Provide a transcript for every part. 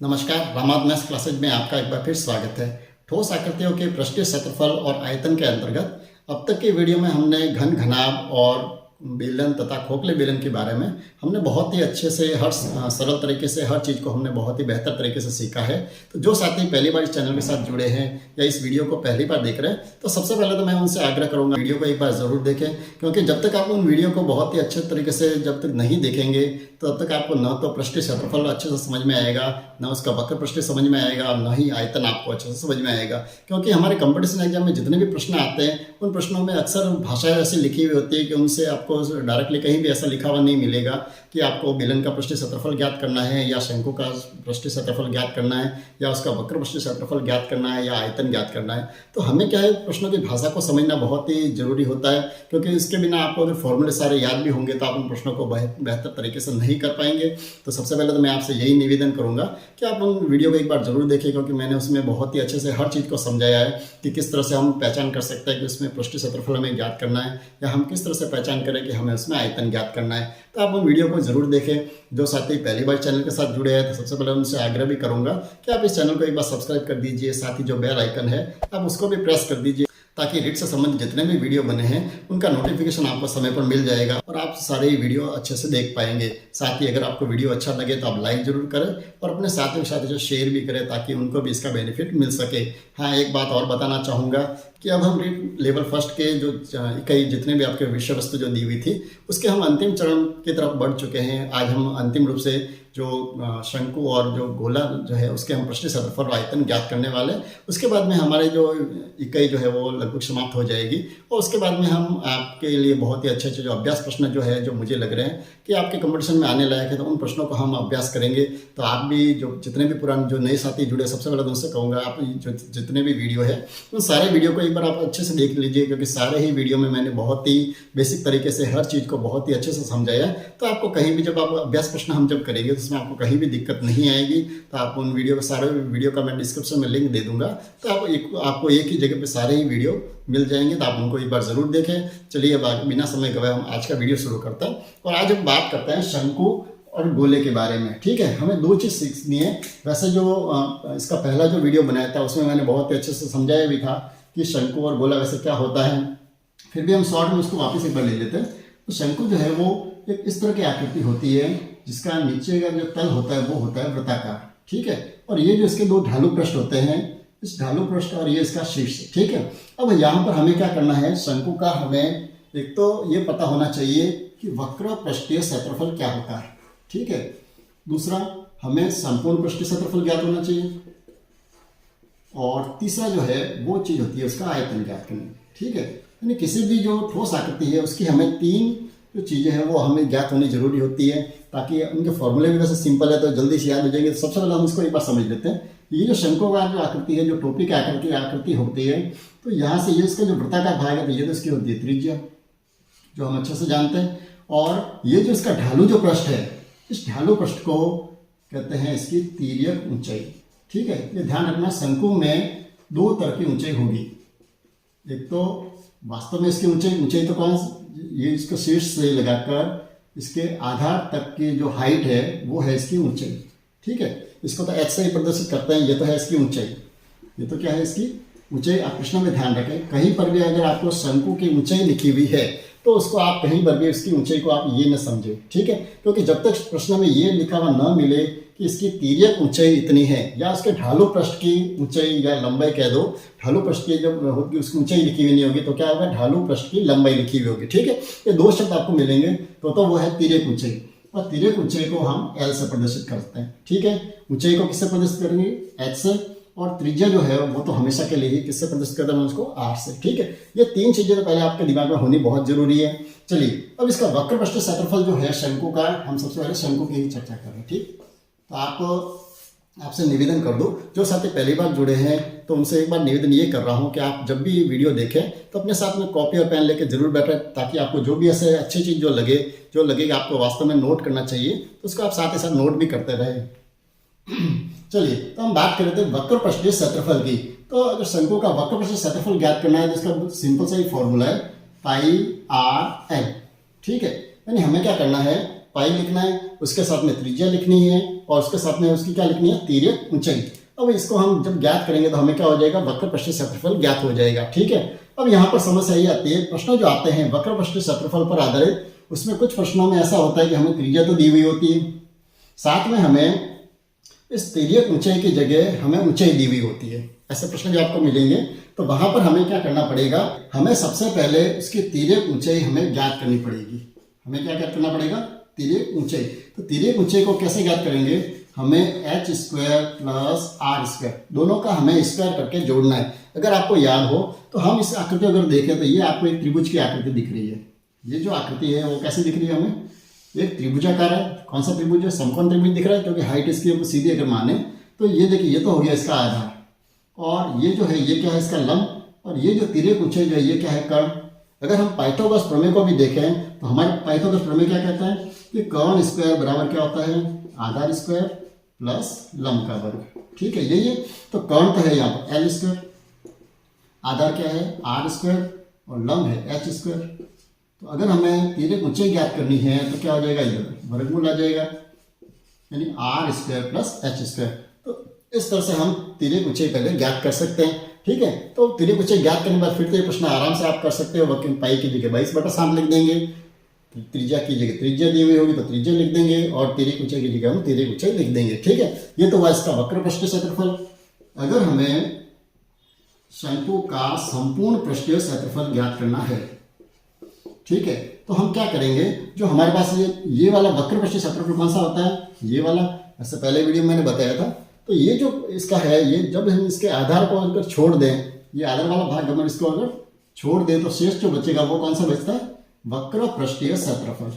नमस्कार, रामाद maths classes में आपका एक बार फिर स्वागत है। ठोस आकृतियों के पृष्ठीय क्षेत्रफल और आयतन के अंतर्गत अब तक की वीडियो में हमने घन घनाभ और बेलन तथा खोखले बेलन के बारे में हमने बहुत ही अच्छे से हर सरल तरीके से हर चीज़ को हमने बहुत ही बेहतर तरीके से सीखा है। तो जो साथी पहली बार इस चैनल के साथ जुड़े हैं या इस वीडियो को पहली बार देख रहे हैं तो सबसे पहले तो मैं उनसे आग्रह करूंगा वीडियो को एक बार ज़रूर देखें, क्योंकि जब तक आप उन वीडियो को बहुत ही अच्छे तरीके से जब तक नहीं देखेंगे तो तब तक आपको न तो पृष्ठीय क्षेत्रफल अच्छे से समझ में आएगा, न उसका वक्र पृष्ठीय समझ में आएगा, और न ही आयतन आपको अच्छे से समझ में आएगा। क्योंकि हमारे कंपटीशन एग्जाम में जितने भी प्रश्न आते हैं उन प्रश्नों में अक्सर भाषाएं ऐसी लिखी हुई होती है कि उनसे आपको डायरेक्टली कहीं भी ऐसा लिखा हुआ नहीं मिलेगा कि आपको बेलन का पृष्ठीय क्षेत्रफल ज्ञात करना है या शंकु का पृष्ठीय क्षेत्रफल ज्ञात करना है या उसका वक्र पृष्ठीय क्षेत्रफल ज्ञात करना है या आयतन ज्ञात करना है। तो हमें क्या है, प्रश्नों की भाषा को समझना बहुत ही जरूरी होता है, क्योंकि इसके बिना आपको अगर फॉर्मूले सारे याद भी होंगे तो आप उन प्रश्नों को बेहतर तरीके से नहीं कर पाएंगे। तो सबसे पहले तो मैं आपसे यही निवेदन करूंगा कि आप उन वीडियो को एक बार जरूर देखें, क्योंकि मैंने उसमें बहुत ही अच्छे से हर चीज़ को समझाया है कि किस तरह से हम पहचान कर सकते हैं कि उसमें पृष्ठीय क्षेत्रफल हमें ज्ञात करना है या हम किस तरह से पहचान करें कि हमें उसमें आयतन ज्ञात करना है। तो आप उन वीडियो को जरूर देखें। जो साथी पहली बार चैनल के साथ जुड़े हैं तो सबसे पहले उनसे आग्रह भी करूंगा कि आप इस चैनल को एक बार सब्सक्राइब कर दीजिए, साथ ही जो बेल आइकन है आप उसको भी प्रेस कर दीजिए, ताकि रीट से संबंधित जितने भी वीडियो बने हैं उनका नोटिफिकेशन आपको समय पर मिल जाएगा और आप सारे वीडियो अच्छे से देख पाएंगे। साथ ही अगर आपको वीडियो अच्छा लगे तो आप लाइक जरूर करें और अपने साथियों के साथ जो शेयर भी करें ताकि उनको भी इसका बेनिफिट मिल सके। हाँ, एक बात और बताना चाहूँगा कि अब हम रीट लेवल फर्स्ट के जो कई जितने भी आपके विषय वस्तु जो दी हुई थी उसके हम अंतिम चरण की तरफ बढ़ चुके हैं। आज हम अंतिम रूप से जो शंकु और जो गोला जो है उसके हम पृष्ठीय क्षेत्रफल और आयतन ज्ञात करने वाले। उसके बाद में हमारे जो इकाई जो है वो लगभग समाप्त हो जाएगी और उसके बाद में हम आपके लिए बहुत ही अच्छे अच्छे जो अभ्यास प्रश्न जो है जो मुझे लग रहे हैं कि आपके कंपटीशन में आने लायक है, तो उन प्रश्नों को हम अभ्यास करेंगे। तो आप भी जो जितने भी पुराने जो नए साथी जुड़े, सबसे पहले तो उनसे कहूँगा आप जो जितने भी वीडियो है उन सारे वीडियो को एक बार आप अच्छे से देख लीजिए, क्योंकि सारे ही वीडियो में मैंने बहुत ही बेसिक तरीके से हर चीज़ को बहुत ही अच्छे से समझाया। तो आपको कहीं भी जब आप अभ्यास प्रश्न हम जब करेंगे तो उसमें आपको कहीं भी दिक्कत नहीं आएगी। तो आप उन वीडियो सारे वीडियो का मैं डिस्क्रिप्शन में लिंक दे दूंगा, तो आपको एक ही जगह पे सारे ही वीडियो मिल जाएंगे। तो आप उनको एक बार ज़रूर देखें। चलिए अब बिना समय गवाए हम आज का वीडियो शुरू करते हैं और आज हम बात करते हैं शंकु और गोले के बारे में। ठीक है, हमें दो चीज़ सीखनी है। वैसे जो इसका पहला जो वीडियो बनाया था उसमें मैंने बहुत ही अच्छे से समझाया भी था कि शंकु और गोला वैसे क्या होता है। फिर भी हम शॉर्ट में उसको वापस एक बार ले लेते हैं। तो शंकु जो है वो एक इस तरह की आकृति होती है जिसका नीचे का जो तल होता है वो होता है वृत्ताकार। ठीक है, और ये जो इसके दो ढालू पृष्ठ होते हैं, इस ढालू पृष्ठ और ये इसका शीर्ष। ठीक है, अब यहाँ पर हमें क्या करना है, शंकु का हमें एक तो ये पता होना चाहिए कि वक्र पृष्ठीय क्षेत्रफल क्या होता है। ठीक है, दूसरा हमें संपूर्ण पृष्ठीय क्षेत्रफल ज्ञात होना चाहिए और तीसरा जो है वो चीज होती है उसका आयतन ज्ञात करना। ठीक है, यानी किसी भी जो ठोस आकृति है उसकी हमें तीन जो चीज़ें हैं वो हमें ज्ञात होनी जरूरी होती है, ताकि उनके फॉर्मूले भी वैसे सिंपल है तो जल्दी से याद हो जाएंगे। तो सबसे पहले हम इसको एक बार समझ लेते हैं। ये जो शंकुकार जो आकृति है, जो टोपी की आकृति होती है, तो यहाँ से ये इसका जो वृत्ताकार भाग है तो ये तो इसकी होती है त्रिज्या, जो हम अच्छे से जानते हैं। और ये जो इसका ढालू जो पृष्ठ है, इस ढालू पृष्ठ को कहते हैं इसकी तिर्यक ऊंचाई। ठीक है, ये ध्यान रखना, शंकु में दो तरह की ऊंचाई होगी। एक तो वास्तव में इसकी ऊंचाई तो कौन, ये इसको शीर्ष से लगाकर इसके आधार तक की जो हाइट है वो है इसकी ऊंचाई। ठीक है, इसको तो एच से ही प्रदर्शित करते हैं। ये तो है इसकी ऊंचाई, ये तो क्या है इसकी ऊंचाई। आप प्रश्न में ध्यान रखें, कहीं पर भी अगर आपको शंकु की ऊंचाई लिखी हुई है तो उसको आप कहीं पर भी इसकी ऊंचाई को आप ये न समझे। ठीक है, क्योंकि जब तक प्रश्न में ये लिखा हुआ न मिले कि इसकी तिर्यक ऊंचाई इतनी है या उसके ढालू पृष्ठ की ऊंचाई या लंबाई कह दो, ढालू पृष्ठ की जब होगी उसकी ऊंचाई लिखी हुई नहीं होगी तो क्या होगा, ढालू पृष्ठ की लंबाई लिखी हुई होगी। ठीक है, ये दो शब्द आपको मिलेंगे तो वो है तिर्यक ऊंचाई, और तिर्यक ऊंचाई को हम एल से प्रदर्शित करते हैं। ठीक है, ऊंचाई को किससे प्रदर्शित करेंगे, एच से, और त्रिज्या जो है वो तो हमेशा के लिए ही किससे प्रदर्शित करते हैं, उसको आर से। ठीक है, ये तीन चीजें तो पहले आपके दिमाग में होनी बहुत जरूरी है। चलिए अब इसका वक्र पृष्ठीय क्षेत्रफल जो है शंकु का, हम सबसे पहले शंकु की ही चर्चा कर रहे हैं। ठीक, तो आपसे निवेदन कर दो, जो साथी पहली बार जुड़े हैं तो उनसे एक बार निवेदन ये कर रहा हूँ कि आप जब भी वीडियो देखें तो अपने साथ में कॉपी और पेन लेके जरूर बैठे, ताकि आपको जो भी ऐसे अच्छी चीज़ जो लगे आपको वास्तव में नोट करना चाहिए तो उसको आप साथ ही साथ नोट भी करते रहे। चलिए, तो हम बात कर रहे थे वक्र पृष्ठीय क्षेत्रफल की। तो अगर शंकु का वक्र पृष्ठीय क्षेत्रफल ज्ञात करना है तो इसका सिंपल सा ही फॉर्मूला है पाई आर एल। ठीक है, यानी हमें क्या करना है, पाई लिखना है उसके साथ में त्रिज्या लिखनी है और उसके साथ में उसकी क्या लिखनी है, तिर्यक ऊंचाई। अब इसको हम जब ज्ञात करेंगे तो हमें क्या हो जाएगा, वक्र पृष्ठीय क्षेत्रफल ज्ञात हो जाएगा। ठीक है, अब यहाँ पर समस्या ये आती है, प्रश्न जो आते हैं वक्र पृष्ठीय क्षेत्रफल पर आधारित, उसमें कुछ प्रश्नों में ऐसा होता है कि हमें त्रिज्या तो दी हुई होती है, साथ में हमें इस तिर्यक ऊंचाई की जगह हमें ऊंचाई दी हुई होती है। ऐसे प्रश्न जो आपको मिलेंगे तो वहां पर हमें क्या करना पड़ेगा, हमें सबसे पहले उसकी तिर्यक ऊंचाई हमें ज्ञात करनी पड़ेगी। हमें क्या ज्ञात करना पड़ेगा, तिर्यक ऊंचाई। तो तिर्यक ऊंचाई को कैसे ज्ञात करेंगे, हमें h square plus r square दोनों का हमें स्क्वायर करके जोड़ना है। अगर आपको याद हो तो हम इस आकृति अगर देखें तो ये आपको एक त्रिभुज की आकृति दिख रही है। ये जो आकृति है वो कैसे दिख रही है, हमें एक त्रिभुजाकार है। कौन सा त्रिभुज है, समकोण त्रिभुज दिख रहा है, क्योंकि हाइट इसकी सीधी अगर माने तो ये देखिए, ये तो हो गया इसका आधार, और ये जो है ये क्या है, इसका लंब, और ये जो तिर्यक ऊंचाई जो है ये क्या है, कर्ण। अगर हम पाइथागोरस प्रमेय को भी देखें तो हमारे पाइथागोरस प्रमेय क्या कहता है कि कर्ण स्क्वायर बराबर क्या होता है, आधार स्क्वायर प्लस लंब का वर्ग। ठीक है, यही तो कर्ण तो है यहाँ पर एल स्क्वायर, आधार क्या है आर स्क्वायर, और लंब है एच स्क्वायर। तो अगर हमें तिर्यक ऊंचाई ज्ञात करनी है तो क्या हो जाएगा, इधर वर्गमूल आ जाएगा, यानी r square plus h square. तो इस तरह से हम तिर्यक ऊंचाई पहले ज्ञात कर सकते हैं। ठीक है, तो तिर्यक ऊंचाई ज्ञात करने के बाद फिर तो ये प्रश्न आराम से आप कर सकते हो। वक्र पाई की जगह 22/7 लिख देंगे, त्रिज्या की जगह त्रिज्या दी हुई होगी तो त्रिज्या लिख देंगे, और तिर्यक ऊंचाई की जगह हम तिर्यक ऊंचाई लिख देंगे। ठीक है, ये तो हुआ इसका वक्र पृष्ठीय क्षेत्रफल। अगर हमें शंकु का संपूर्ण पृष्ठीय क्षेत्रफल ज्ञात करना है, ठीक है, तो हम क्या करेंगे, जो हमारे पास ये वाला वक्र पृष्ठीय क्षेत्रफल कौन सा होता है, ये वाला, ऐसे पहले वीडियो में मैंने बताया था। तो ये जो इसका है, ये जब हम इसके आधार को अगर छोड़ दें, ये आधार वाला भाग अगर इसको अगर छोड़ दें तो शेष जो बचेगा वो कौन सा बचता है, वक्र पृष्ठीय क्षेत्रफल।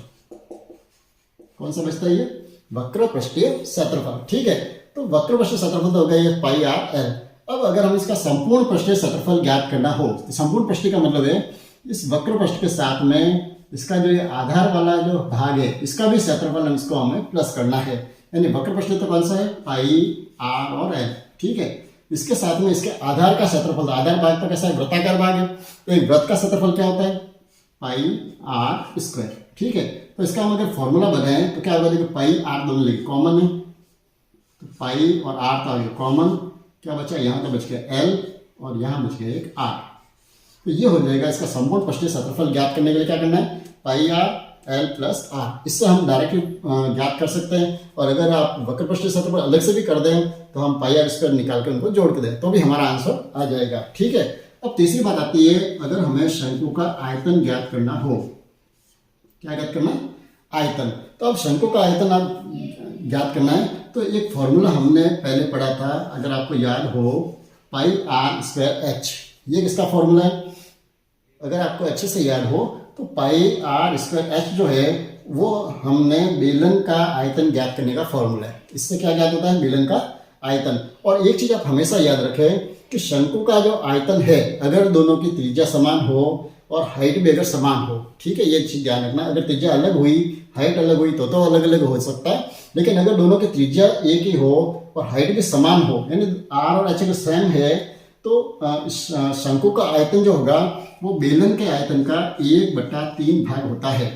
कौन सा बचता है, ये वक्र पृष्ठीय क्षेत्रफल। ठीक है, तो वक्र पृष्ठीय क्षेत्रफल तो हो गया ये पाई आर एल। अब अगर हम इसका संपूर्ण पृष्ठीय क्षेत्रफल ज्ञात करना हो, तो संपूर्ण पृष्ठीय का मतलब है इस वक्र पृष्ठ के साथ में इसका जो ये आधार वाला जो भाग है इसका भी क्षेत्रफल इसको हमें प्लस करना है, यानी वक्र पृष्ठ तो कौन सा है, पाई आर और एल। ठीक है, इसके साथ में इसके आधार का क्षेत्रफल, आधार भाग तो कैसा है, वृत्ताकार भाग है, तो एक वृत्त का क्षेत्रफल क्या होता है, पाई आर स्क्वायर। ठीक है, तो इसका हम अगर फॉर्मूला बनाएं तो क्या होगा, देखिए पाई आर दोनों लेंगे, कॉमन है, तो पाई और आर तो आ गया कॉमन, क्या बचा, यहाँ तो बच गया एल और यहाँ बच गया एक आर। तो ये हो जाएगा इसका संपूर्ण पृष्ठीय क्षेत्रफल ज्ञात करने के लिए क्या करना है, पाई आर एल प्लस आर। इससे हम डायरेक्टली ज्ञात कर सकते हैं, और अगर आप वक्र पृष्ठीय क्षेत्रफल अलग से भी कर दें तो हम पाई आर स्क्वायर निकाल के उनको जोड़ के दें तो भी हमारा आंसर आ जाएगा। ठीक है, अब तीसरी बात आती है, अगर हमें शंकु का आयतन ज्ञात करना हो, क्या ज्ञात करना है, आयतन। तो अब शंकु का आयतन आप ज्ञात करना है तो एक फॉर्मूला हमने पहले पढ़ा था, अगर आपको याद हो, पाई आर स्क्वायर एच, ये किसका फॉर्मूला है, अगर आपको अच्छे से याद हो तो पाई आर स्क्वायर एच जो है वो हमने बेलन का आयतन ज्ञात करने का फॉर्मूला है। इससे क्या ज्ञात होता है, बेलन का आयतन। और एक चीज आप हमेशा याद रखें कि शंकु का जो आयतन है, अगर दोनों की त्रिज्या समान हो और हाइट भी अगर समान हो, ठीक है, ये चीज ध्यान रखना, अगर त्रिज्या अलग हुई, हाइट अलग हुई तो अलग अलग हो सकता है, लेकिन अगर दोनों की त्रिज्या एक ही हो और हाइट भी समान हो, यानी आर और एच सेम है, तो शंकु का आयतन जो होगा वो बेलन के आयतन का 1/3 भाग होता है।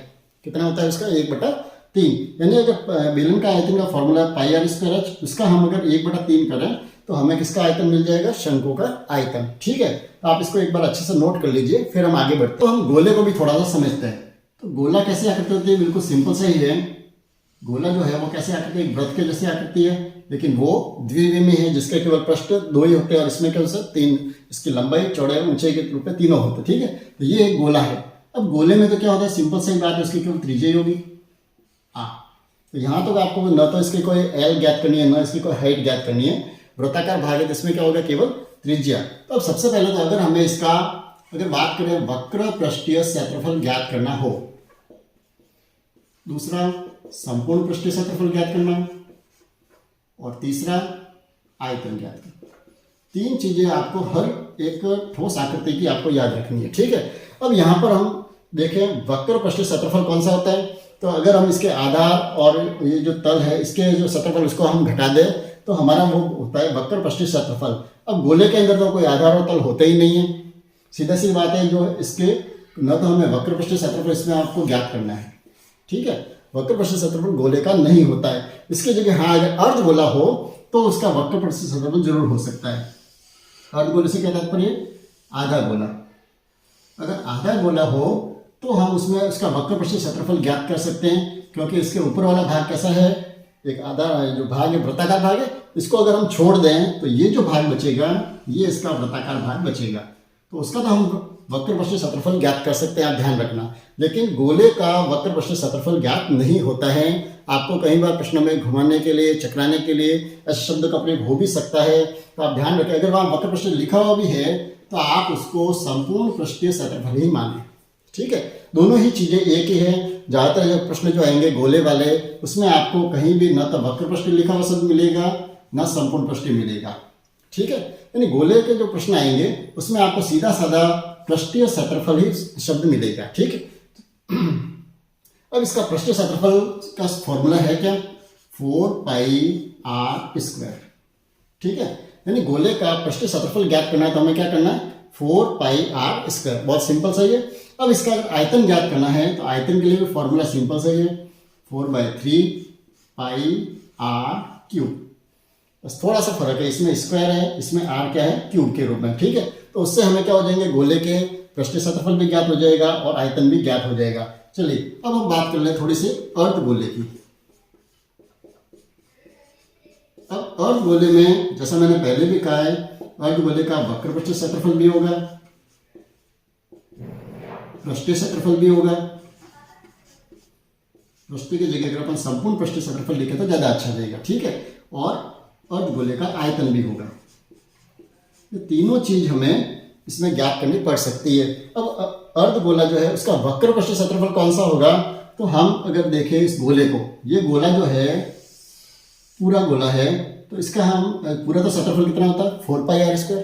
कितना होता है उसका, 1/3, यानी अगर बेलन का आयतन का formula pi r square h, उसका हम अगर 1/3 करें तो हमें किसका आयतन मिल जाएगा, शंकु का आयतन। ठीक है, तो आप इसको एक बार अच्छे से नोट कर लीजिए, फिर हम आगे बढ़ते हैं। तो हम गोले को भी थोड़ा सा समझते हैं। तो गोला कैसे आकृति होती है, बिल्कुल सिंपल से ही है। गोला जो है वो कैसे आकृति, एक वृत्त के जैसी आकृति है, लेकिन वो द्विविमी है, जिसके केवल पृष्ठ 2 ही होते हैं और इसमें केवल 3, इसकी लंबाई, चौड़ाई, ऊंचाई के रूप में तीनों होते हैं। ठीक है, तो ये एक गोला है। अब गोले में तो क्या होता है, सिंपल सी बात है, उसकी केवल त्रिज्या ही होगी आ। तो यहाँ तो आपको न तो इसकी कोई एल ज्ञात करनी है, न इसकी कोई हाइट ज्ञात करनी है, वृत्ताकार भाग है, इसमें क्या होगा, केवल त्रिज्या। तो अब सबसे पहले तो अगर हमें इसका अगर बात करें वक्र पृष्ठीय क्षेत्रफल ज्ञात करना हो, दूसरा संपूर्ण पृष्ठीय क्षेत्रफल ज्ञात करना, और तीसरा आयतन ज्ञात करना। 3 चीजें आपको हर एक ठोस आकृति की आपको याद रखनी है। ठीक है, अब यहाँ पर हम देखें वक्र पृष्ठीय क्षेत्रफल कौन सा होता है। तो अगर हम इसके आधार और ये जो तल है इसके जो क्षेत्रफल उसको हम घटा दें तो हमारा वो होता है वक्र पृष्ठीय क्षेत्रफल। अब गोले के अंदर तो कोई आधार और तल होते ही नहीं है, सीधा सी बात है, जो इसके न तो हमें वक्र पृष्ठीय क्षेत्रफल इसमें आपको ज्ञात करना है। ठीक है, वक्र पृष्ठीय क्षेत्रफल गोले का नहीं होता है। इसकी जगह हाँ अगर अर्धगोला हो तो उसका वक्र पृष्ठीय क्षेत्रफल जरूर हो सकता है। अर्धगोले से क्या तात्पर्य? आधा गोला। अगर आधा गोला हो तो हम उसमें उसका वक्र पृष्ठीय क्षेत्रफल ज्ञात कर सकते हैं, क्योंकि इसके ऊपर वाला भाग कैसा है? एक आधा जो भाग है वृत्ताकार भाग है, इसको अगर हम छोड़ दें तो ये जो भाग बचेगा ये इसका वृत्ताकार भाग बचेगा, तो उसका तो हम वक्र पृष्ठीय क्षेत्रफल ज्ञात कर सकते हैं, आप ध्यान रखना। लेकिन गोले का वक्र पृष्ठीय क्षेत्रफल ज्ञात नहीं होता है। आपको कई बार प्रश्न में घुमाने के लिए, चकराने के लिए ऐसे शब्द का प्रयोग हो भी सकता है, तो आप ध्यान रखें। अगर वहाँ वक्र पृष्ठीय लिखा हुआ भी है तो आप उसको संपूर्ण पृष्ठीय क्षेत्रफल ही माने, ठीक है। दोनों ही चीजें एक ही है। ज्यादातर जो प्रश्न जो आएंगे गोले वाले, उसमें आपको कहीं भी न तो वक्र पृष्ठीय लिखा हुआ शब्द मिलेगा न संपूर्ण पृष्ठीय मिलेगा, ठीक है। यानी गोले के जो प्रश्न आएंगे उसमें आपको सीधा साधा पृष्ठीय क्षेत्रफल ही शब्द मिलेगा, ठीक है। अब इसका पृष्ठीय क्षेत्रफल का फॉर्मूला है क्या? 4πr², ठीक है। यानी गोले का पृष्ठीय क्षेत्रफल ज्ञात करना है तो हमें क्या करना है? 4πr²। बहुत सिंपल सही है। अब इसका अगर आयतन ज्ञात करना है तो आयतन के लिए भी फॉर्मूला सिंपल सही है, 4/3πr³। बस थोड़ा सा फर्क है, इसमें स्क्वायर है, इसमें r क्या है? क्यूब के रूप में, ठीक है। तो उससे हमें क्या हो जाएंगे? गोले के पृष्ठीय क्षेत्रफल भी ज्ञात हो जाएगा और आयतन भी ज्ञात हो जाएगा। चलिए अब हम बात कर लें थोड़ी सी अर्धगोले की। अब अर्धगोले में जैसा मैंने पहले भी कहा है, अर्धगोले का वक्र पृष्ठीय क्षेत्रफल भी होगा, पृष्ठीय क्षेत्रफल भी होगा। पृष्ठीय की जगह अगर अपन संपूर्ण पृष्ठीय क्षेत्रफल लिखे तो ज्यादा अच्छा रहेगा, ठीक है। और अर्धगोले का आयतन भी होगा। ये तीनों चीज हमें इसमें ज्ञात करनी पड़ सकती है। अब अर्धगोला जो है उसका वक्र पृष्ठीय क्षेत्रफल कौन सा होगा? तो हम अगर देखें इस गोले को, ये गोला जो है पूरा गोला है, तो इसका हम पूरा तो क्षेत्रफल कितना होता है? 4πr²।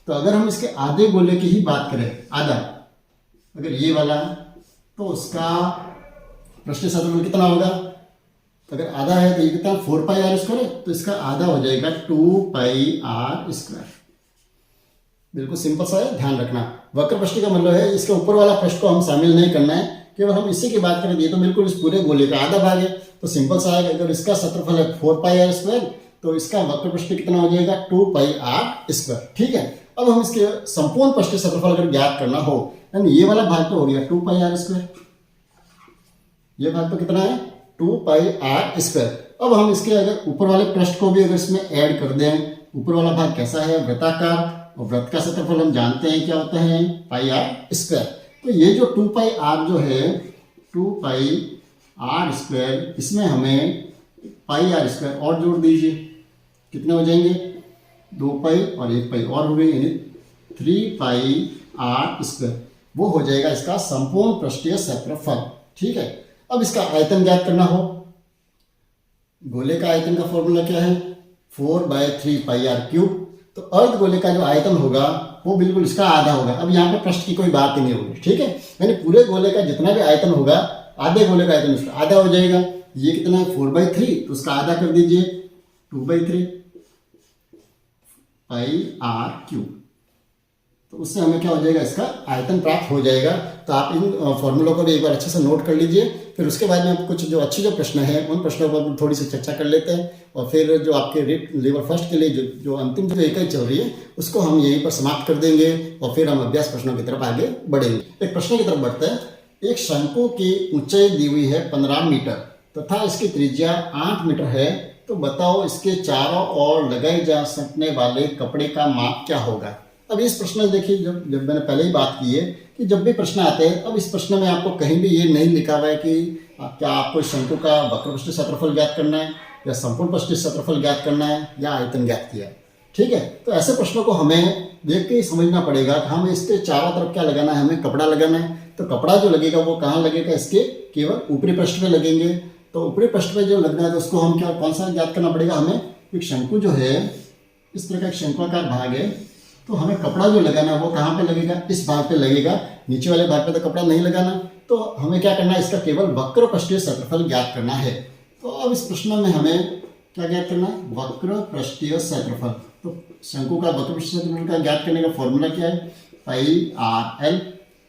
तो अगर हम इसके आधे गोले की ही बात करें, आधा अगर ये वाला, तो उसका पृष्ठीय क्षेत्रफल कितना होगा? अगर आधा है तो ये कितना? 4πr² है, तो इसका आधा हो जाएगा 2πr²। बिल्कुल सिंपल सा है, ध्यान रखना। वक्र पृष्ठीय का मतलब है इसके ऊपर वाला पृष्ठ को हम शामिल नहीं करना है, केवल हम इसी की बात करें। ये तो बिल्कुल इस पूरे गोले का आधा भाग है, तो सिंपल सा है। अगर इसका क्षेत्रफल है 4πr², तो इसका वक्र पृष्ठीय कितना हो जाएगा? 2πr², ठीक है। अब हम इसके संपूर्ण पृष्ठीय क्षेत्रफल अगर ज्ञात करना हो, यानी ये वाला भाग तो हो गया 2πr², ये भाग तो कितना है? 2πr²। अब हम इसके अगर ऊपर वाले पृष्ठ को भी अगर इसमें ऐड कर दें, ऊपर वाला भाग कैसा है? वृत्ताकार, और वृत्त का क्षेत्रफल हम जानते हैं क्या होता है? πr²। तो ये जो 2πr जो है, 2πr², इसमें हमें πr² और जोड़ दीजिए, कितने हो जाएंगे? 2π और 1π और हो गई, यानी 3πr²। वो हो जाएगा इसका संपूर्ण पृष्ठीय क्षेत्रफल, ठीक है। अब इसका आयतन ज्ञात करना हो, गोले का आयतन का फॉर्मूला क्या है? 4/3πr³। तो अर्धगोले का जो आयतन होगा वो बिल्कुल इसका आधा होगा। अब यहाँ पे पृष्ठ की कोई बात ही नहीं होगी, ठीक है। यानी पूरे गोले का जितना भी आयतन होगा, आधे गोले का आयतन उसका आधा हो जाएगा। ये कितना है? 4/3, तो उसका आधा कर दीजिए 2/3πr³। तो उससे हमें क्या हो जाएगा? इसका आयतन प्राप्त हो जाएगा। तो आप इन फॉर्मूलों को भी एक बार अच्छे से नोट कर लीजिए। फिर उसके बाद में कुछ जो अच्छे जो प्रश्न हैं उन प्रश्नों पर थोड़ी सी चर्चा कर लेते हैं, और फिर जो आपके रीट लेवल फर्स्ट के लिए जो अंतिम जो इकाई चल रही है उसको हम यहीं पर समाप्त कर देंगे, और फिर हम अभ्यास प्रश्नों की तरफ आगे बढ़ेंगे। एक प्रश्न की तरफ बढ़ते हैं। एक शंकु की ऊंचाई दी हुई है 15 मीटर तथा इसकी त्रिज्या 8 मीटर है, तो बताओ इसके चारों ओर लगाए जा सकने वाले कपड़े का माप क्या होगा? अब इस प्रश्न देखिए, जब मैंने पहले ही बात की है कि जब भी प्रश्न आते हैं, अब इस प्रश्न में आपको कहीं भी ये नहीं लिखा हुआ है कि क्या आपको शंकु का वक्र पृष्ठीय क्षेत्रफल ज्ञात करना है, या संपूर्ण पृष्ठीय क्षेत्रफल ज्ञात करना है, या आयतन ज्ञात किया है, ठीक है। तो ऐसे प्रश्नों को हमें देख के ही समझना पड़ेगा कि हमें इसके चारों तरफ क्या लगाना है, हमें कपड़ा लगाना है। तो कपड़ा जो लगेगा वो कहाँ लगेगा? इसके केवल ऊपरी पृष्ठ में लगेंगे। तो ऊपरी पृष्ठ में जो लगना है तो उसको हम क्या कौन सा ज्ञात करना पड़ेगा? हमें एक शंकु जो है, इस तरह का एक शंकुआकार भाग है, तो हमें कपड़ा जो लगाना है वो कहाँ पे लगेगा? इस भाग पे लगेगा, नीचे वाले भाग पे तो कपड़ा नहीं लगाना। तो हमें क्या करना है? इसका केवल वक्र पृष्ठीय क्षेत्रफल ज्ञात करना है। तो अब इस प्रश्न में हमें क्या ज्ञात करना है? वक्र पृष्ठीय क्षेत्रफल। तो शंकु का वक्र पृष्ठीय क्षेत्रफल का ज्ञात करने का फॉर्मूला क्या है? πr_l।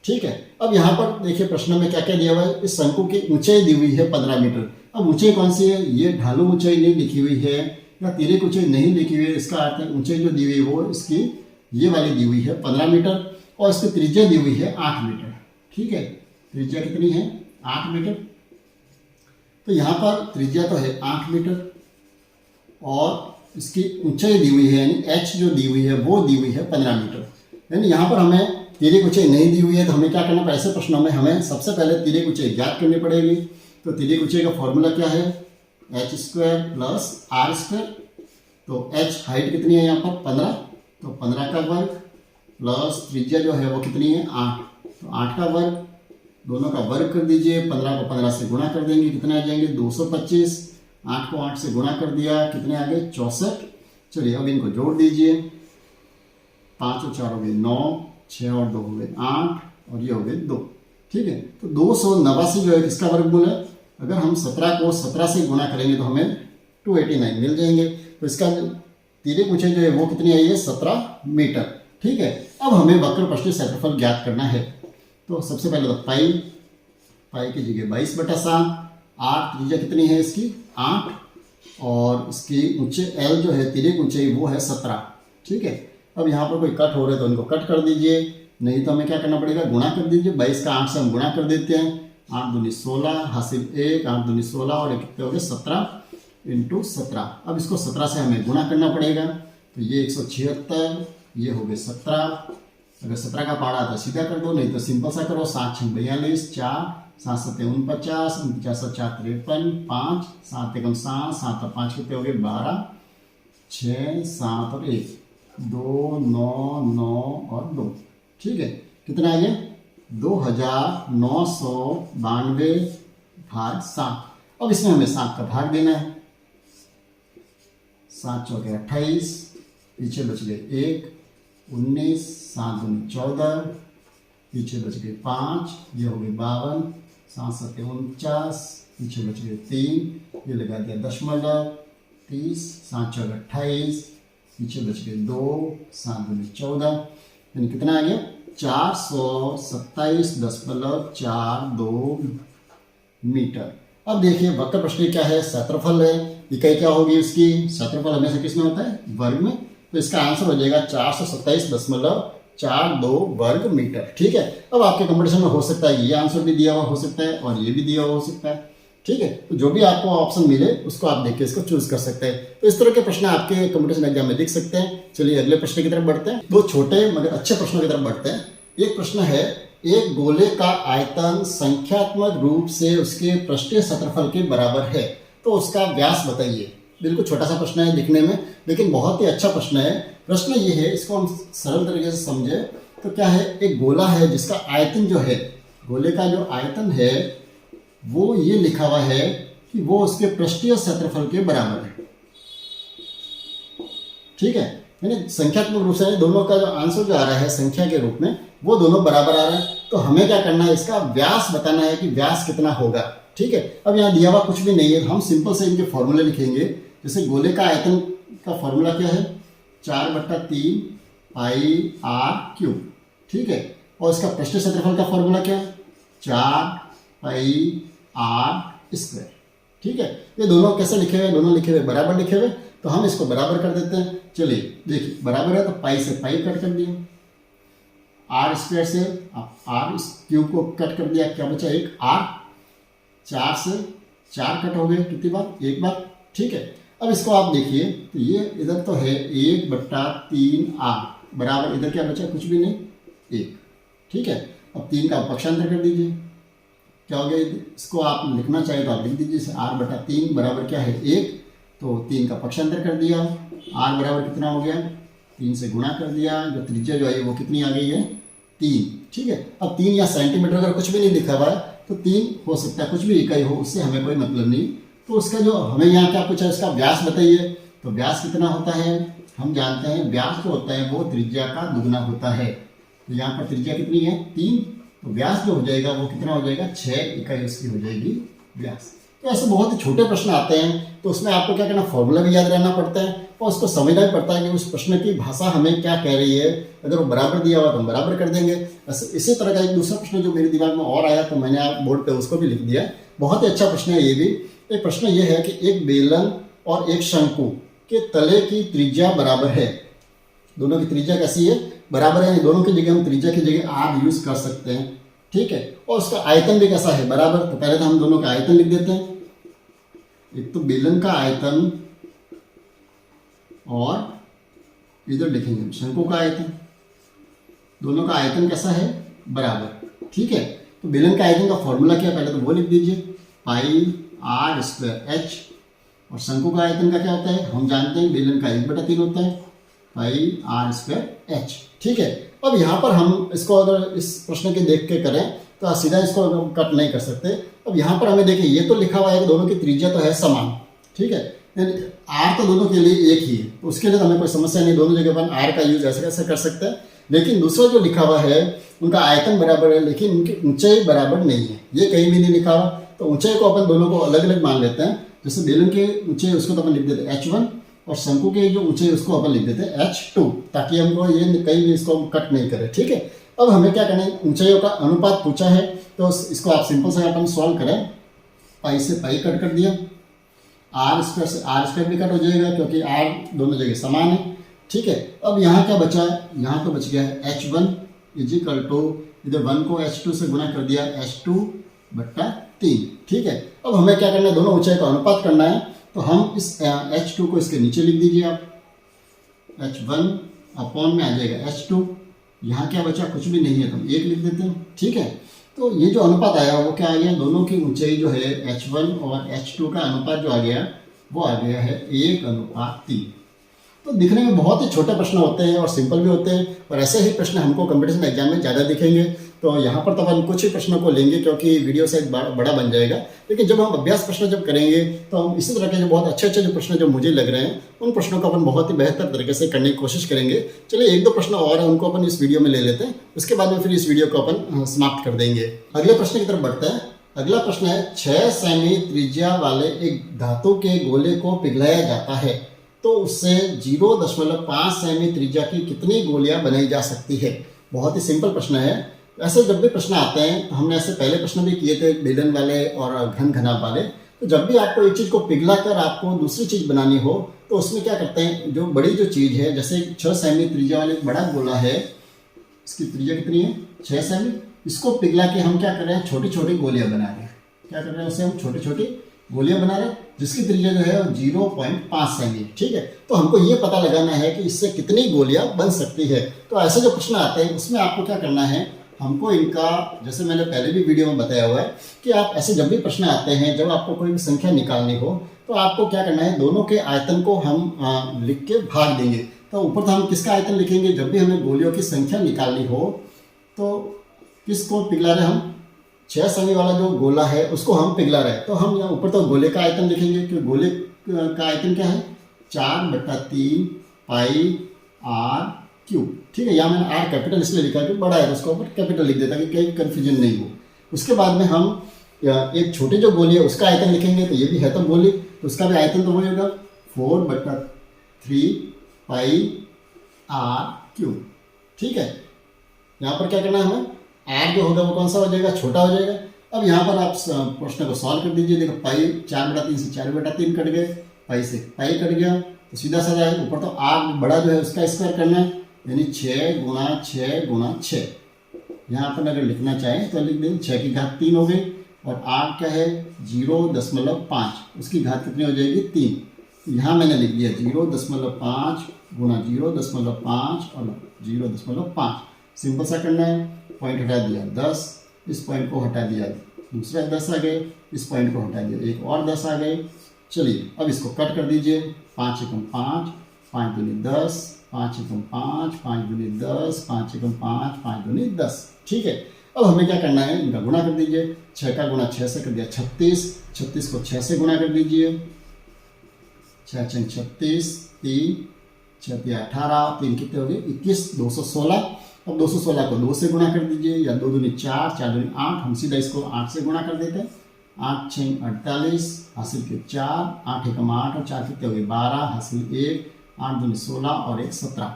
ठीक है। अब यहाँ पर देखिए प्रश्न में क्या क्या दिया हुआ है, इस शंकु की ऊंचाई दी हुई है 15 मीटर। अब ऊंचाई कौन सी है, ये ढालू ऊंचाई नहीं लिखी हुई है या तिर्यक ऊंचाई नहीं लिखी हुई है, इसका अर्थ है ऊंचाई जो दी हुई है वो इसकी ये वाली दी हुई है 15 मीटर और इसकी त्रिज्या दी हुई है 8 मीटर। ठीक है, त्रिज्या कितनी है 8 मीटर। तो यहाँ पर त्रिज्या तो है 8 मीटर और इसकी ऊंचाई दी हुई है यानी h जो दी हुई है वो दी हुई है 15 मीटर। यानी यहाँ पर हमें तिर्यक ऊंचाई नहीं दी हुई है तो हमें क्या करना पड़ेगा, ऐसे प्रश्नों में हमें सबसे पहले तिर्यक ऊंचाई ज्ञात करनी पड़ेगी। तो तिर्यक ऊंचाई का फॉर्मूला क्या है, h square plus r square. तो h हाइट कितनी है यहाँ पर 15, तो 15 का वर्ग प्लस त्रिज्या जो है वो कितनी है 8, तो 8 का वर्ग, दोनों का वर्ग कर दीजिए। 15 को 15 से गुणा कर देंगे, कितने आ जाएंगे 225। 8 को 8 से गुणा कर दिया, कितने आ गए 64। चलिए अब इनको जोड़ दीजिए, 5 और 4 हो गए 9, 6 और 2 हो गए 8 और ये हो गए 2। ठीक है, तो 289 जो है किसका वर्गमूल है, अगर हम 17 को 17 से गुणा करेंगे तो हमें 289 मिल जाएंगे। तो इसका तिर्यक ऊंचाई जो है वो कितनी आई है 17 मीटर। ठीक है, अब हमें वक्र पृष्ठीय क्षेत्रफल ज्ञात करना है। तो सबसे पहले तो पाई की जगह 22/7, r त्रिज्या कितनी है इसकी 8 और इसकी ऊंचाई l जो है तिर्यक ऊंचाई वो है 17। ठीक है, अब यहाँ पर कोई कट हो रहे तो इनको कट कर दीजिए, नहीं तो हमें क्या करना पड़ेगा गुणा कर दीजिए। 22 का 8 से हम गुणा कर देते हैं, 8 दूनी 16 हासिल 1, 8 दूनी 16 और कितने हो गए 17 इंटू 17। अब इसको 17 से हमें गुणा करना पड़ेगा, तो ये 176, ये हो गए 17। अगर 17 का पहाड़ा तो सीधा कर दो, नहीं तो सिंपल सा करो, 7 6 42, 4 7 7 49, 49 4 53, 5 7 1 7, 7 और 5 कितने हो गए 12, 6 7 और 1 2 9 9 और 2। ठीक है, कितना आ गया 2992 भाग 7। अब इसमें हमें 7 का भाग देना है, 7 चौके 28, पीछे बच गए 1, 19, 7 दूनी 14, पीछे बच गए 5, ये हो गए 52, 7 7 49, पीछे बच गए 3, ये लगा दिया दशमलव, 30, 7 चौके 28, पीछे बच गए 2, 7 दूनी 14, यानी कितना आ गया 427.42 मीटर। अब देखिए वक्र पृष्ठीय क्या है, क्षेत्रफल है, इकाई क्या होगी उसकी, क्षेत्रफल हमेशा किसमें होता है वर्ग में, तो इसका आंसर हो जाएगा 427.42 वर्ग मीटर। ठीक है, अब आपके कंपटीशन में हो सकता है ये आंसर भी दिया हुआ हो सकता है और ये भी दिया हुआ हो सकता है। ठीक है, तो जो भी आपको ऑप्शन मिले उसको आप देख के इसको चूज कर सकते हैं। तो इस तरह के प्रश्न आपके कंपटीशन एग्जाम में दिख सकते हैं। चलिए अगले प्रश्न की तरफ बढ़ते हैं, दो छोटे मगर अच्छे प्रश्नों की तरफ बढ़ते हैं। एक प्रश्न है, एक गोले का आयतन संख्यात्मक रूप से उसके पृष्ठीय क्षेत्रफल के बराबर है, तो उसका व्यास बताइए। बिल्कुल छोटा सा प्रश्न है दिखने में, लेकिन बहुत ही अच्छा प्रश्न है। प्रश्न ये है, इसको हम सरल तरीके से समझे तो क्या है, एक गोला है जिसका आयतन जो है, गोले का जो आयतन है वो ये लिखा हुआ है कि वो उसके पृष्ठीय क्षेत्रफल के बराबर है। ठीक है, यानी संख्यात्मक रूप से दोनों का जो आंसर जो आ रहा है संख्या के रूप में वो दोनों बराबर आ रहा है। तो हमें क्या करना है, इसका व्यास बताना है कि व्यास कितना होगा। ठीक है, अब यहाँ दिया हुआ कुछ भी नहीं है, हम सिंपल से इनके फॉर्मूले लिखेंगे। जैसे गोले का आयतन का फॉर्मूला क्या है, 4/3 पाई r क्यूब। ठीक है, और इसका पृष्ठीय क्षेत्रफल का फॉर्मूला क्या है, 4 पाई r स्क्वायर। ठीक है, ये दोनों कैसे लिखे हुए, दोनों लिखे हुए बराबर लिखे हुए, तो हम इसको बराबर कर देते हैं। चलिए देखिए बराबर है तो पाई से पाई कट कर दिया, r स्क्वायर से r क्यूब को कट कर दिया, क्या बचा एक r, 4 से 4 कट हो गए, कितनी बार, एक बार। ठीक है, अब इसको आप देखिए तो ये इधर तो है 1/3r बराबर, इधर क्या बचा, कुछ भी नहीं, 1। ठीक है, अब 3 का पक्षांतर कर दीजिए, क्या हो गया, इसको आप लिखना चाहिए तो आप लिख दीजिए, r/3 बराबर क्या है 1, तो 3 का पक्षांतर कर दिया, r बराबर कितना हो गया, 3 से गुणा कर दिया, जो त्रिज्या जो है वो कितनी आ गई है 3। ठीक है, अब 3 या सेंटीमीटर अगर कुछ भी नहीं लिखा हुआ है तो 3 हो सकता है, कुछ भी इकाई हो, उससे हमें कोई मतलब नहीं। तो उसका जो हमें यहाँ क्या पूछा है, उसका व्यास बताइए। तो व्यास कितना होता है, हम जानते हैं व्यास जो होता है वो त्रिज्या का दुगना होता है। तो यहाँ पर त्रिज्या कितनी है 3, तो व्यास जो हो जाएगा वो कितना हो जाएगा 6 इकाई उसकी हो जाएगी व्यास। तो ऐसे बहुत ही छोटे प्रश्न आते हैं, तो उसमें आपको क्या करना, फॉर्मूला भी याद रहना पड़ता है और उसको समझना भी पड़ता है कि उस प्रश्न की भाषा हमें क्या कह रही है। अगर वो बराबर दिया हुआ तो हम बराबर कर देंगे। इसी तरह का एक दूसरा प्रश्न जो मेरे दिमाग में और आया, तो मैंने आप बोर्ड पे उसको भी लिख दिया। बहुत ही अच्छा प्रश्न है ये भी। एक प्रश्न ये है कि एक बेलन और एक शंकु के तले की त्रिज्या बराबर है। दोनों की त्रिज्या कैसी है, बराबर है। दोनों की जगह हम त्रिज्या की जगह आर यूज कर सकते हैं, ठीक है। और उसका आयतन भी कैसा है, बराबर। तो पहले तो हम दोनों का आयतन लिख देते हैं। एक तो बेलन का आयतन और इधर लिखेंगे शंकु का आयतन। दोनों का आयतन कैसा है, बराबर, ठीक है। तो बेलन का आयतन का फॉर्मूला क्या है, पहले तो वो लिख दीजिए, पाई आर स्क्वायर एच। और शंकु का आयतन का क्या होता है, हम जानते हैं बेलन का 1/3 होता है, पाई आर स्क्वायर एच, ठीक है। अब यहाँ पर हम इसको अगर इस प्रश्न के देख के करें तो सीधा इसको कट नहीं कर सकते। अब यहाँ पर हमें देखिए, ये तो लिखा हुआ है कि दोनों की त्रिज्या तो है समान, ठीक है। आर तो दोनों के लिए एक ही है, तो उसके लिए तो हमें कोई समस्या नहीं, दोनों जगह अपन आर का यूज ऐसे कैसे कर सकते हैं। लेकिन दूसरा जो लिखा हुआ है उनका आयतन बराबर है, लेकिन उनकी ऊंचाई बराबर नहीं है, ये कहीं भी नहीं लिखा हुआ। तो ऊंचाई को अपन दोनों को अलग अलग मान लेते हैं। जैसे बेलन की ऊंचाई उसको तो अपन लिख देते हैं h1 और शंकु की जो ऊंचाई उसको अपन लिख देते हैं h2, ताकि हमको ये कहीं भी इसको कट नहीं करे, ठीक है। अब हमें क्या करना है, ऊंचाइयों का अनुपात पूछा है, तो इसको आप सिंपल से अपन सॉल्व करें। पाई से पाई कट कर दिया, आर स्क्वायर से आर स्क्वायर भी कट हो जाएगा क्योंकि आर दोनों जगह समान है, ठीक है। अब यहाँ क्या बचा है, यहाँ तो बच गया है h1 इजिकल टू, इधर 1 को h2 से गुना कर दिया, h2/3, ठीक है। अब हमें क्या करना है, दोनों ऊंचाई का अनुपात करना है। तो हम इस h2 को इसके नीचे लिख दीजिए आप, h1 अपॉन में आ जाएगा h2। यहाँ क्या बचा, कुछ भी नहीं है तो हम 1 लिख देते हैं, ठीक है। तो ये जो अनुपात आया वो क्या आ गया, दोनों की ऊंचाई जो है h1 और h2 का अनुपात जो आ गया वो आ गया है 1:3। तो दिखने में बहुत ही छोटे प्रश्न होते हैं और सिंपल भी होते हैं, और ऐसे ही प्रश्न हमको कंपटीशन एग्जाम में ज़्यादा दिखेंगे। तो यहाँ पर तो अपन कुछ ही प्रश्नों को लेंगे क्योंकि वीडियो से बड़ा बन जाएगा। लेकिन जब हम अभ्यास प्रश्न जब करेंगे तो हम इसी तरह के जो बहुत अच्छे जो प्रश्न जो मुझे लग रहे हैं उन प्रश्नों को अपन बहुत ही बेहतर तरीके से करने की कोशिश करेंगे। चलिए 1-2 प्रश्न और है, उनको अपन इस वीडियो में ले लेते हैं, उसके बाद में फिर इस वीडियो को अपन समाप्त कर देंगे। अगले प्रश्न की तरफ बढ़ते हैं। अगला प्रश्न है, 6 सेमी त्रिज्या वाले एक धातु के गोले को पिघलाया जाता है तो उससे 0.5 सेमी त्रिज्या की कितनी गोलियां बनाई जा सकती है। बहुत ही सिंपल प्रश्न है। ऐसे जब भी प्रश्न आते हैं तो हमने ऐसे पहले प्रश्न भी किए थे बेलन वाले और घन घनाभ वाले। तो जब भी आपको एक चीज़ को पिघला कर आपको दूसरी चीज़ बनानी हो तो उसमें क्या करते हैं, जो बड़ी जो चीज़ है, जैसे 6 सेमी त्रिज्या वाले एक बड़ा गोला है, इसकी त्रिज्या कितनी है 6 सेमी, इसको पिघला के हम क्या कर रहे हैं, छोटी छोटी गोलियां बना रहे हैं। क्या कर रहे हैं, उससे हम छोटी छोटी गोलियां बना रहे हैं जिसकी त्रिज्या जो है 0.5 सेमी, ठीक है। तो हमको ये पता लगाना है कि इससे कितनी गोलियां बन सकती है। तो ऐसे जो प्रश्न आते हैं उसमें आपको क्या करना है, हमको इनका, जैसे मैंने पहले भी वीडियो में बताया हुआ है कि आप ऐसे जब भी प्रश्न आते हैं, जब आपको कोई भी संख्या निकालनी हो तो आपको क्या करना है, दोनों के आयतन को हम लिख के भाग देंगे। तो ऊपर तो हम किसका आयतन लिखेंगे, जब भी हमें गोलियों की संख्या निकालनी हो तो किसको पिघला रहे हम, 6 सेमी वाला जो गोला है उसको हम पिघला रहे हैं। तो हम यहाँ ऊपर तो गोले का आयतन लिखेंगे क्योंकि गोले का आयतन क्या है 4/3 पाई आर क्यूब, ठीक है। यहाँ मैंने आर कैपिटल इसलिए लिखा है कि बड़ा है तो उसको ऊपर कैपिटल लिख देता कि कहीं कन्फ्यूजन नहीं हो। उसके बाद में हम एक छोटी जो गोली है उसका आयतन लिखेंगे, तो ये भी है तो गोली, तो उसका भी आयतन तो वही होगा 4/3 पाई आर क्यूब, ठीक है। यहाँ पर क्या करना है हमें, आर जो होगा वो कौन सा हो जाएगा, छोटा हो जाएगा। अब यहाँ पर आप प्रश्न को सॉल्व कर दीजिए। देखो पाई 4/3 से 4/3 कट गए, पाई से पाई कट गया, तो सीधा साधा है ऊपर तो आर बड़ा जो है उसका स्क्वायर करना है, यानी 6 × 6 × 6। यहाँ पर अगर लिखना चाहें तो लिख दें 6 की घात 3 हो गई, और आर क्या है 0.5, उसकी घात कितनी हो जाएगी 3। यहाँ मैंने लिख दिया 0.5 × 0.5 और 0.5। सिंपल सा करना है, पॉइंट हटा दिया 10, इस पॉइंट को हटा दिया, दूसरा 10 आ गए, इस पॉइंट को हटा दिया, एक और 10 आ गए। चलिए अब इसको कट कर दीजिए, 5 × 5, 5 × 10, 5 × 5, 5 × 10, 5 × 5, 5 × 10, ठीक है। अब हमें क्या करना है, इनका गुणा कर दीजिए। 6 का गुणा 6 से कर दिया 36, 36 को 6 से गुणा कर दीजिए, 6 × 36, 3 6 × 18, 3 कितने हो गए 21, 216। अब 216 को 2 से गुणा कर दीजिए, या 2 दूनी 4, 4 दूनी 8, हम सीधा इसको 8 से गुणा कर देते हैं। 8 6 48, हासिल के 4, 8 एकम 8 और 4 कितने हो गए 12, हासिल 1, 8 दूनी 16 और 1 17,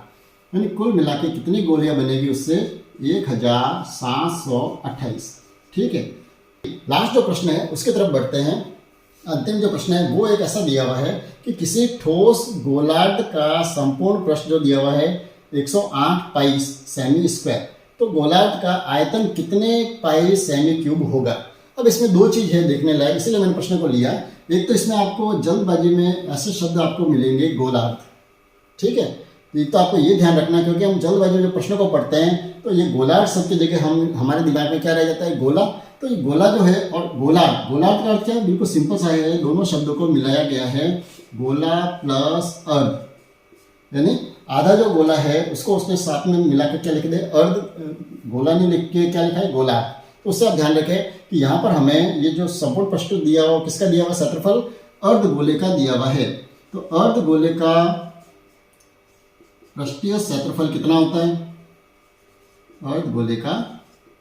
यानी कुल मिला के कितनी गोलियां बनेगी उससे 1728। ठीक है, लास्ट जो प्रश्न है उसकी तरफ बढ़ते हैं। अंतिम जो प्रश्न है वो एक ऐसा दिया हुआ है कि किसी ठोस गोलार्ध का संपूर्ण पृष्ठ जो दिया हुआ है 108 पाई सेमी स्क्वायर, तो गोलार्ध का आयतन कितने पाई सेमी क्यूब होगा। अब इसमें दो चीज है देखने लायक, इसीलिए मैंने प्रश्न को लिया। एक तो इसमें आपको जल्दबाजी में ऐसे शब्द आपको मिलेंगे गोलार्ध, ठीक है, एक तो आपको ये ध्यान रखना, क्योंकि हम जल्दबाजी में जो प्रश्नों को पढ़ते हैं तो ये गोलार्ध शब्द की जगह हमारे दिमाग में क्या रह जाता है गोला। तो ये गोला जो है और गोलार्ध, गोलार्ध का अर्थ क्या है, बिल्कुल सिंपल सा है, दोनों शब्दों को मिलाया गया है, गोला प्लस अर्ध, यानी आधा जो गोला है उसको उसने साथ में मिला के क्या लिख दे अर्ध, गोला नहीं लिख के क्या लिखा है गोलार्ध। तो उससे आप ध्यान रखें कि यहाँ पर हमें ये जो संपूर्ण पृष्ठ दिया हुआ किसका दिया हुआ क्षेत्रफल अर्ध गोले का दिया हुआ है। तो अर्ध गोले का पृष्ठीय क्षेत्रफल कितना होता है, अर्ध गोले का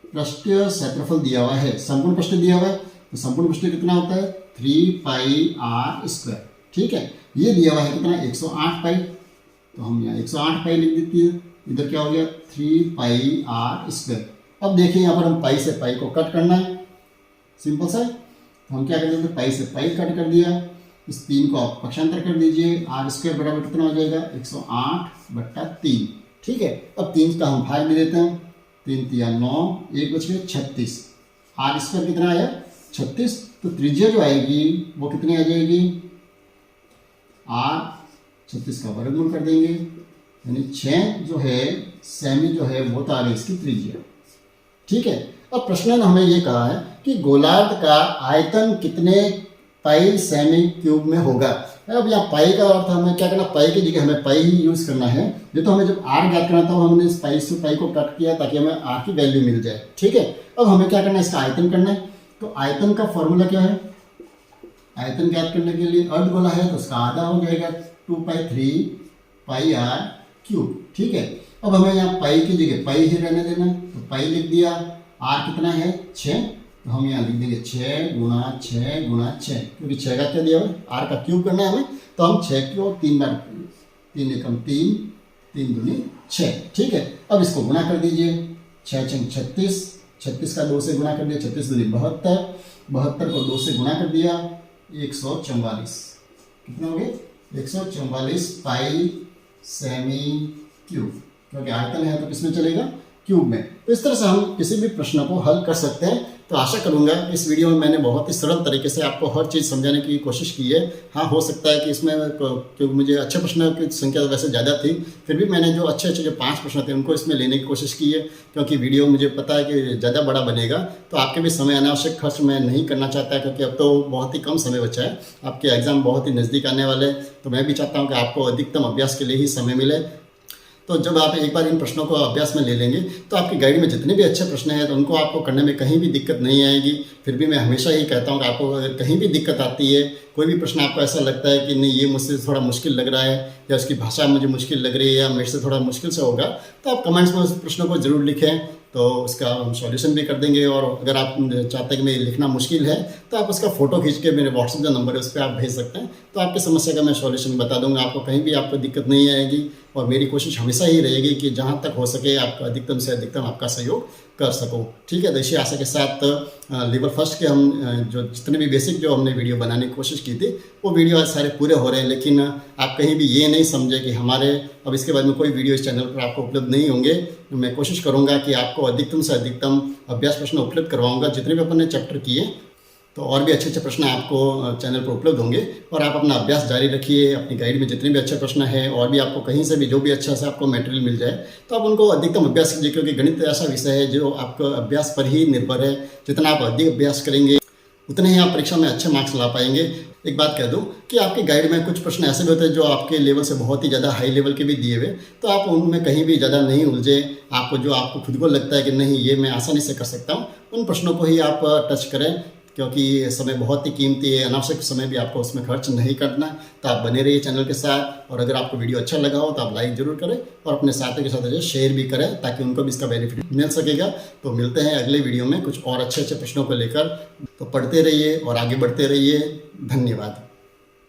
पृष्ठीय क्षेत्रफल दिया हुआ है, संपूर्ण पृष्ठ दिया हुआ है, तो संपूर्ण पृष्ठ कितना होता है 3 पाई आर स्क्वायर। ठीक है, ये दिया हुआ है कितना 108 पाई, तो हम यहाँ 108 पाई लिख देती है, इधर क्या हो गया 3 पाई आर स्क्वायर। अब देखिए यहाँ पर हम पाई से पाई को कट करना है, सिंपल सा, तो हम क्या कर देते पाई से पाई कट कर दिया, इस 3 को आप पक्षांतर कर दीजिए, आर स्क्वायर बराबर कितना हो जाएगा 108/3। ठीक है, अब 3 का हम भाग दे देते हैं, 3 तिया 9, 1 बच गए 36, आर स्क्वायर कितना आया 36, तो त्रिज्या जो आएगी वो कितनी आ जाएगी आर 36 का वर्गमूल कर देंगे, यानी 6 जो है सेमी जो है वो तो आ गई इसकी त्रिज्या। ठीक है, अब प्रश्न ने हमें ये कहा है कि गोलार्ध का आयतन कितने पाई सेमी क्यूब में होगा। अब यहाँ पाई का अर्थ हमें क्या करना, पाई की जगह हमें पाई ही यूज करना है, ये तो हमें जब आर ज्ञात करना था हमने इस पाई से पाई को कट किया ताकि हमें आर की वैल्यू मिल जाए। ठीक है, अब हमें क्या करना है इसका आयतन करना है, तो आयतन का फॉर्मूला क्या है, आयतन ज्ञात करने के लिए अर्ध गोला है तो उसका आधा हो जाएगा 2π3 पाई आर क्यूब। ठीक है, अब हमें यहाँ पाई की जगह पाई ही रहने देना, तो पाई लिख दिया, आर कितना है 6, तो हम यहाँ लिख देंगे 6 गुणा 6 गुणा 6, क्योंकि 6 का क्या दिया हुआ है आर का क्यूब करना है हमें, तो हम 6 को 3 बार 3 एकम 3, 3 दूनी 6। ठीक है, अब इसको गुणा कर दीजिए, 6 6 36, 36 का 2 से गुणा कर दिया, 36 दूनी 72, 72 को 2 से गुणा कर दिया 144, कितना हो गया 144 पाई सेमी क्यूब, क्योंकि आयतन है तो किसमें चलेगा क्यूब में। तो इस तरह से हम किसी भी प्रश्न को हल कर सकते हैं। तो आशा करूंगा इस वीडियो में मैंने बहुत ही सरल तरीके से आपको हर चीज़ समझाने की कोशिश की है। हाँ, हो सकता है कि इसमें क्योंकि मुझे अच्छे प्रश्न की संख्या वैसे ज़्यादा थी, फिर भी मैंने जो अच्छे जो 5 प्रश्न थे उनको इसमें लेने की कोशिश की है, क्योंकि वीडियो मुझे पता है कि ज़्यादा बड़ा बनेगा, तो आपके भी समय अनावश्यक खर्च मैं नहीं करना चाहता, क्योंकि अब तो बहुत ही कम समय बचा है, आपके एग्ज़ाम बहुत ही नज़दीक आने वाले, तो मैं भी चाहता हूँ कि आपको अधिकतम अभ्यास के लिए ही समय मिले। तो जब आप एक बार इन प्रश्नों को अभ्यास में ले लेंगे तो आपकी गाइड में जितने भी अच्छे प्रश्न हैं तो उनको आपको करने में कहीं भी दिक्कत नहीं आएगी। फिर भी मैं हमेशा ही कहता हूँ कि आपको अगर कहीं भी दिक्कत आती है, कोई भी प्रश्न आपको ऐसा लगता है कि नहीं ये मुझसे थोड़ा मुश्किल लग रहा है या उसकी भाषा मुझे मुश्किल लग रही है या मेरे से थोड़ा मुश्किल से होगा, तो आप कमेंट्स में उस प्रश्नों को ज़रूर लिखें, तो उसका हम सॉल्यूशन भी कर देंगे। और अगर आप चाहते हैं कि मैं लिखना मुश्किल है तो आप उसका फ़ोटो खींच के मेरे व्हाट्सएप जो नंबर है उस पर आप भेज सकते हैं, तो आपकी समस्या का मैं सॉल्यूशन बता दूंगा, आपको कहीं भी आपको दिक्कत नहीं आएगी। और मेरी कोशिश हमेशा ही रहेगी कि जहाँ तक हो सके आपका अधिकतम से अधिकतम आपका सहयोग कर सकूँ। ठीक है, तो इसी आशा के साथ लेवल फर्स्ट के हम जो जितने भी बेसिक जो हमने वीडियो बनाने की कोशिश की थी वो वीडियो आज सारे पूरे हो रहे हैं, लेकिन आप कहीं भी ये नहीं समझे कि हमारे अब इसके बाद में कोई वीडियो इस चैनल पर आपको उपलब्ध नहीं होंगे। मैं कोशिश करूँगा कि आपको अधिकतम से अधिकतम अभ्यास प्रश्न उपलब्ध करवाऊँगा, जितने भी अपन ने चैप्टर किए, तो और भी अच्छे अच्छे प्रश्न आपको चैनल पर उपलब्ध होंगे। और आप अपना अभ्यास जारी रखिए, अपनी गाइड में जितने भी अच्छे प्रश्न हैं और भी आपको कहीं से भी जो भी अच्छा से आपको मटेरियल मिल जाए तो आप उनको अधिकतम अभ्यास कीजिए, क्योंकि गणित ऐसा विषय है जो आपका अभ्यास पर ही निर्भर है। जितना आप अधिक अभ्यास करेंगे उतने ही आप परीक्षा में अच्छे मार्क्स ला पाएंगे। एक बात कह दूं कि आपकी गाइड में कुछ प्रश्न ऐसे भी होते हैं जो आपके लेवल से बहुत ही ज़्यादा हाई लेवल के भी दिए हुए, तो आप उनमें कहीं भी ज़्यादा नहीं उलझे। आपको जो आपको खुद को लगता है कि नहीं ये मैं आसानी से कर सकता हूँ, उन प्रश्नों को ही आप टच करें, क्योंकि ये समय बहुत ही कीमती है, अनावश्यक समय भी आपको उसमें खर्च नहीं करना। तो आप बने रहिए चैनल के साथ, और अगर आपको वीडियो अच्छा लगा हो तो आप लाइक ज़रूर करें और अपने साथियों के साथ शेयर भी करें ताकि उनको भी इसका बेनिफिट मिल सकेगा। तो मिलते हैं अगले वीडियो में कुछ और अच्छे अच्छे प्रश्नों को लेकर। तो पढ़ते रहिए और आगे बढ़ते रहिए। धन्यवाद।